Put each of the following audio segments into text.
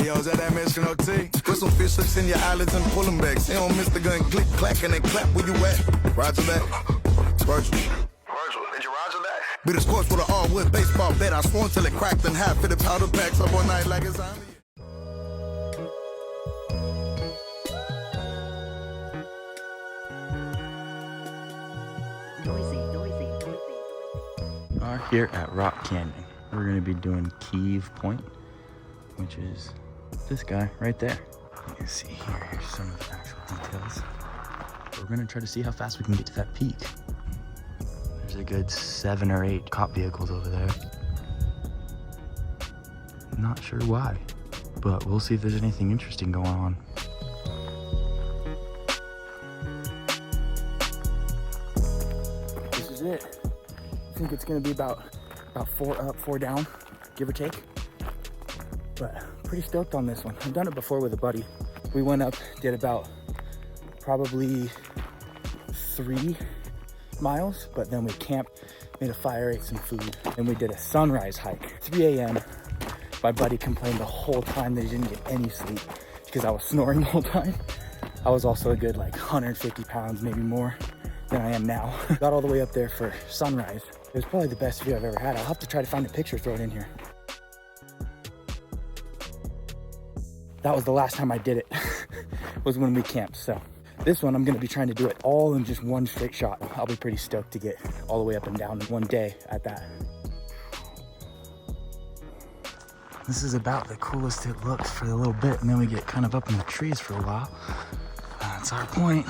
Hey, yo, is that Mexican OT? Put some fish hooks in your eyelids and pull them back. Say don't miss the gun, click, clack, and then clap where you at. Roger that. Virgil, did you roger that? Bit of sports with an all-wood baseball bat. I swung till it cracked and half fitted powder packs up all night like it's on. Are here at Rock Canyon. We're going to be doing Khyv Point, which is this guy right there. You can see here, here's some of the actual details. We're going to try to see how fast we can get to that peak. There's a good 7 or 8 cop vehicles over there. Not sure why, but we'll see if there's anything interesting going on. This is it. I think it's gonna be about 4 up, 4 down, give or take. But pretty stoked on this one. I've done it before with a buddy. We went up, did about probably 3 miles, but then we camped, made a fire, ate some food, and we did a sunrise hike. 3 a.m. My buddy complained the whole time that he didn't get any sleep because I was snoring the whole time. I was also a good like 150 pounds, maybe more than I am now. Got all the way up there for sunrise. It was probably the best view I've ever had. I'll have to try to find a picture, throw it in here. That was the last time I did it, was when we camped. So this one, I'm gonna be trying to do it all in just one straight shot. I'll be pretty stoked to get all the way up and down in one day at that. This is about the coolest it looks for a little bit, and then we get kind of up in the trees for a while. That's our point.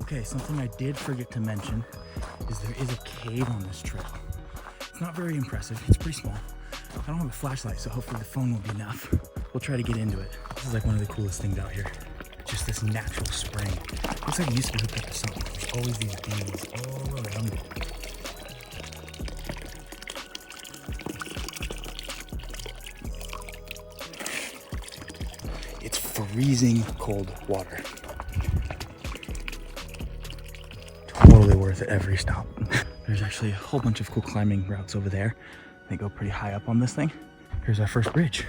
Okay, something I did forget to mention is there is a cave on this trail. It's not very impressive, it's pretty small. I don't have a flashlight, so hopefully the phone will be enough. We'll try to get into it. This is like one of the coolest things out here. Just this natural spring. Looks like it used to be hooked up to something. There's always these bees all around it. It's freezing cold water. Totally worth it every stop. There's actually a whole bunch of cool climbing routes over there. They go pretty high up on this thing. Here's our first bridge.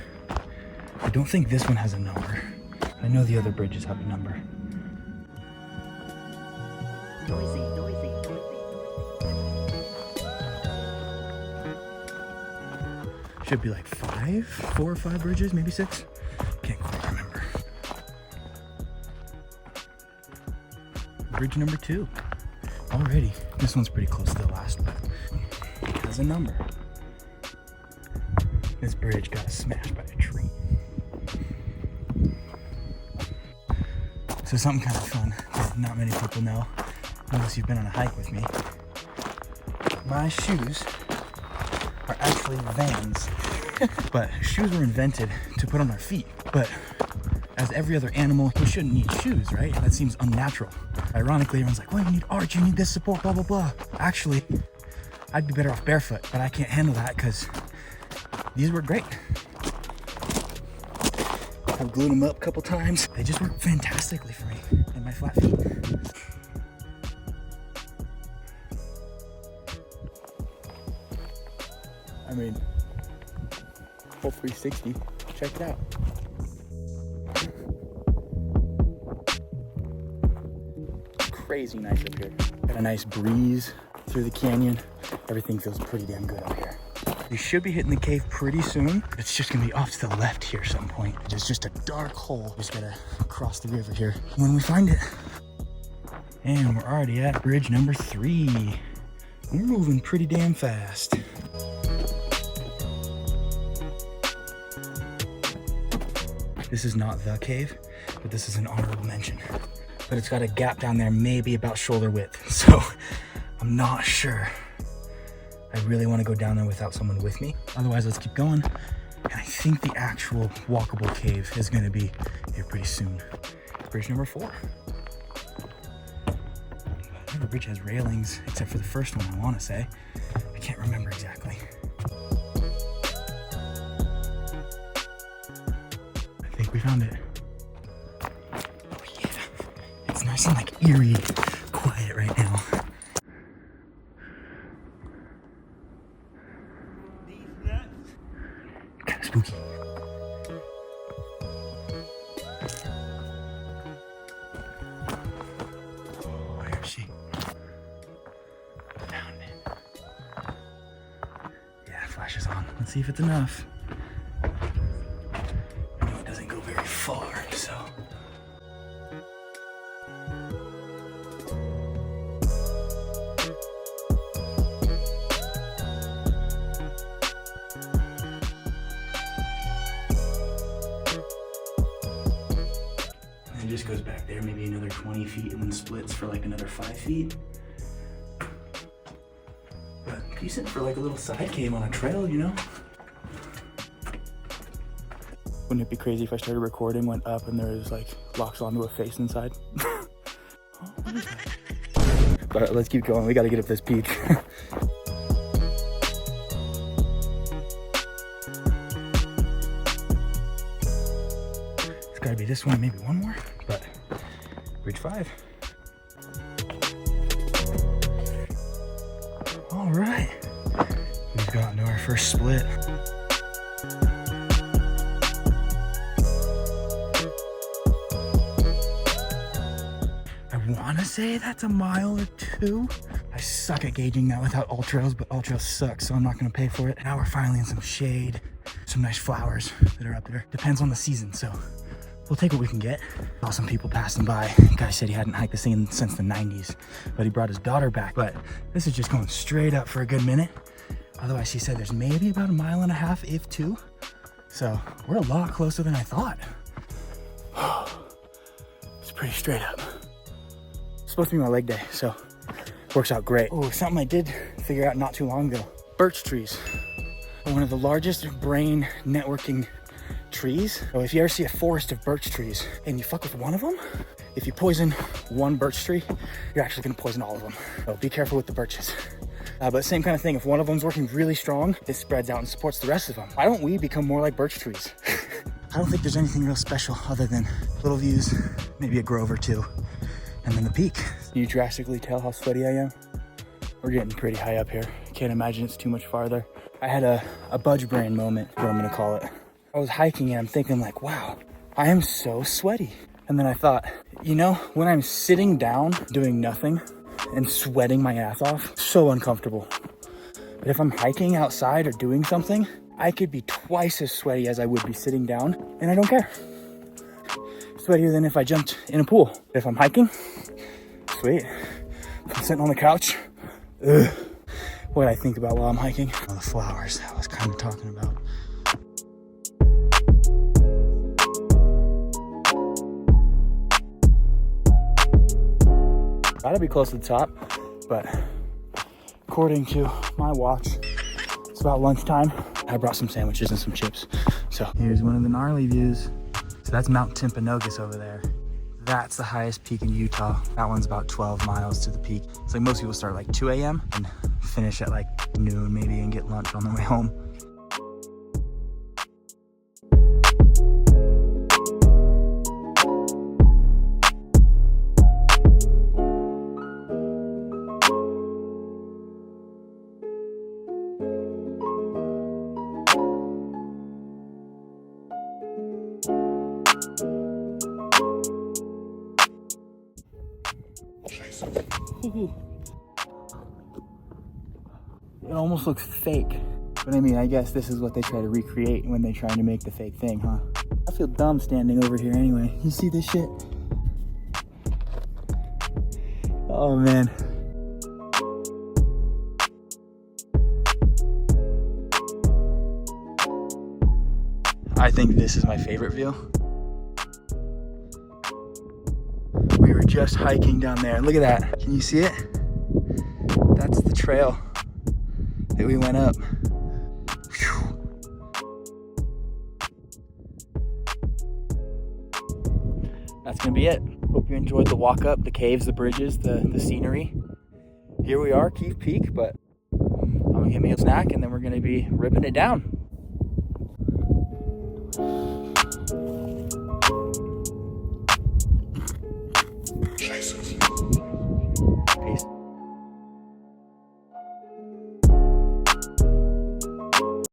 I don't think this one has a number. I know the other bridges have a number. Should be like 4 or 5 bridges, maybe 6. Can't quite remember. Bridge number 2. Already. This one's pretty close to the last, but it has a number. This bridge got smashed by a tree. So something kind of fun that not many people know, unless you've been on a hike with me. My shoes are actually Vans, but shoes were invented to put on our feet. But as every other animal, we shouldn't need shoes, right? That seems unnatural. Ironically, everyone's like, well, you need arch, you need this support, blah, blah, blah. Actually, I'd be better off barefoot, but I can't handle that because these work great. I've glued them up a couple times. They just work fantastically for me and my flat feet. I mean, full 360, check it out. Crazy nice up here. Got a nice breeze through the canyon. Everything feels pretty damn good up here. We should be hitting the cave pretty soon. It's just gonna be off to the left here at some point. It's just a dark hole. Just gotta cross the river here when we find it. And we're already at bridge number 3. We're moving pretty damn fast. This is not the cave, but this is an honorable mention. But it's got a gap down there, maybe about shoulder width. So I'm not sure. I really want to go down there without someone with me. Otherwise, let's keep going. And I think the actual walkable cave is going to be here pretty soon. Bridge number 4. Every bridge has railings, except for the first one, I want to say. I can't remember exactly. I think we found it. Oh yeah, it's nice. seem like eerie quiet right now. Kind of spooky. Where is she? Found it. Yeah, flash is on. Let's see if it's enough. I know it doesn't go very far, so. It just goes back there, maybe another 20 feet, and then splits for like another 5 feet. But decent for like a little side cave on a trail, you know? Wouldn't it be crazy if I started recording, went up, and there was like locks onto a face inside? But let's keep going. We got to get up this peak. It's gotta be this one, maybe one more, but reach 5. All right, we've gotten to our first split. I wanna say that's a mile or 2. I suck at gauging that without ultras, but ultras suck, so I'm not gonna pay for it. Now we're finally in some shade, some nice flowers that are up there. Depends on the season, so we'll take what we can get. Saw some people passing by. The guy said he hadn't hiked this thing since the 90s, but he brought his daughter back. But this is just going straight up for a good minute. Otherwise, he said there's maybe about 1.5 miles, if 2. So we're a lot closer than I thought. It's pretty straight up. It's supposed to be my leg day, so works out great. Oh, something I did figure out not too long ago. Birch trees are one of the largest brain networking trees. So if you ever see a forest of birch trees and you fuck with one of them, if you poison one birch tree, you're actually gonna poison all of them. So be careful with the birches. But same kind of thing, if one of them's working really strong, it spreads out and supports the rest of them. Why don't we become more like birch trees? I don't think there's anything real special other than little views, maybe a grove or 2, and then the peak. Can you drastically tell how sweaty I am? We're getting pretty high up here. Can't imagine it's too much farther. I had a budge brain moment, what I'm gonna call it. I was hiking and I'm thinking like, wow, I am so sweaty. And then I thought, you know, when I'm sitting down doing nothing and sweating my ass off, so uncomfortable. But if I'm hiking outside or doing something, I could be twice as sweaty as I would be sitting down, and I don't care. Sweatier than if I jumped in a pool. If I'm hiking, sweet. If I'm sitting on the couch, ugh. What I think about while I'm hiking. Oh, the flowers I was kind of talking about. Gotta be close to the top, but according to my watch, it's about lunchtime. I brought some sandwiches and some chips. So here's one of the gnarly views. So that's Mount Timpanogos over there. That's the highest peak in Utah. That one's about 12 miles to the peak. It's like most people start like 2 a.m. and finish at like noon maybe and get lunch on the way home. It almost looks fake. But I mean, I guess this is what they try to recreate when they're trying to make the fake thing, huh? I feel dumb standing over here anyway. You see this shit? Oh man. I think this is my favorite view. We were just hiking down there. Look at that. Can you see it? That's the trail that we went up. Whew. That's gonna be it. Hope you enjoyed the walk up, the caves, the bridges, the scenery. Here we are, Khyv Peak, but I'm gonna get me a snack and then we're gonna be ripping it down.